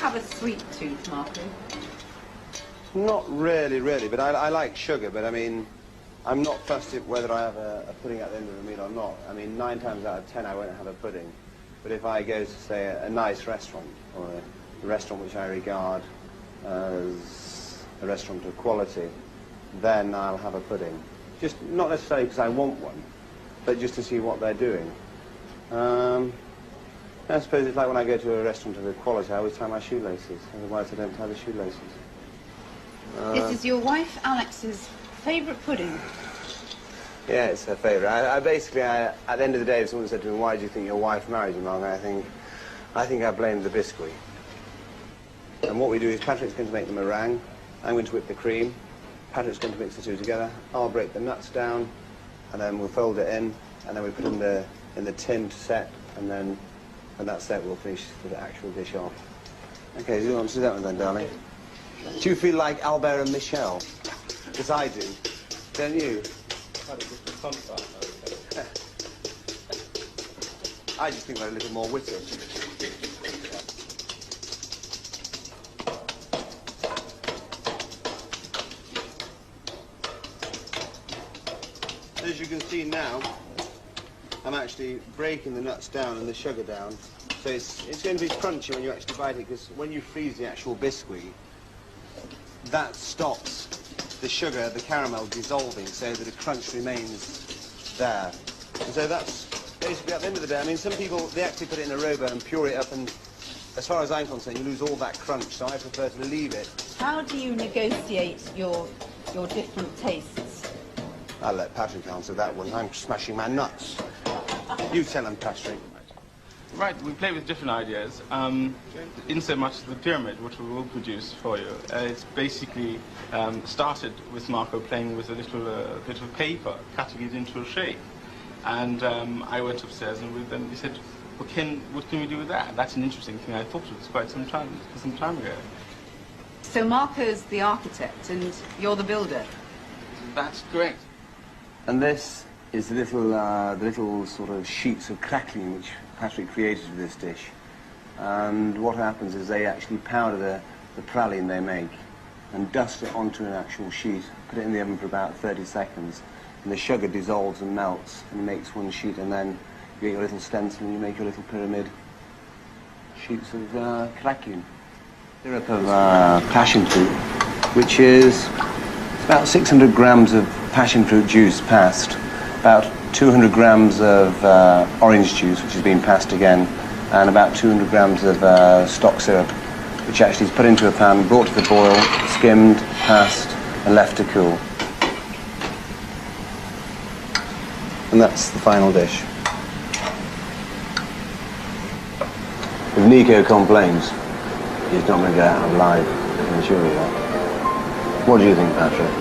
have a sweet tooth, Marco? Not really, but I like sugar, but I mean, I'm not fussed whether I have a pudding at the end of the meal or not. I mean, 9 times out of 10 I won't have a pudding. But if I go to, say, a nice restaurant, or a restaurant which I regard as a restaurant of quality, then I'll have a pudding. Just not necessarily because I want one, but just to see what they're doing. I suppose it's like when I go to a restaurant of quality, I always tie my shoelaces, otherwise I don't tie the shoelaces. This is your wife Alex's favourite pudding. Yeah, it's her favourite. I basically, at the end of the day, if someone said to me, why do you think your wife married you, Mark? I think I blamed the Biscuit. And what we do is Patrick's going to make the meringue, I'm going to whip the cream, Patrick's going to mix the two together, I'll break the nuts down, and then we'll fold it in, and then we put it in the tin to set, and then when that's set, we'll finish the actual dish off. Okay, so you want to do that one then, darling? Do you feel like Albert and Michel? Because I do. Don't you? I just think they're a little more witty. As you can see now, I'm actually breaking the nuts down and the sugar down. So it's going to be crunchy when you actually bite it, because when you freeze the actual biscuit, that stops the sugar, the caramel dissolving, so that a crunch remains there. And so that's basically, at the end of the day, I mean, some people, they actually put it in a robo and pure it up, and as far as I'm concerned, you lose all that crunch, so I prefer to leave it. How do you negotiate your different tastes? I'll let Patrick answer that one. I'm smashing my nuts. You tell him, Patrick. Right, we play with different ideas. In so much the pyramid, which we will produce for you, it's basically started with Marco playing with a little bit of paper, cutting it into a shape. And I went upstairs and we said, what can we do with that? That's an interesting thing. I thought of this quite some time ago. So Marco's the architect and you're the builder? That's correct. And this is the little sort of sheets of crackling which Patrick created for this dish. And what happens is they actually powder the praline they make and dust it onto an actual sheet, put it in the oven for about 30 seconds, and the sugar dissolves and melts and makes one sheet, and then you get your little stencil and you make your little pyramid sheets of crackling. Syrup of passion fruit, which is about 600 grams of passion fruit juice passed, about 200 grams of orange juice, which has been passed again, and about 200 grams of stock syrup, which actually is put into a pan, brought to the boil, skimmed, passed, and left to cool. And that's the final dish. If Nico complains, he's not going to get out alive, I can assure you that. What do you think, Patrick?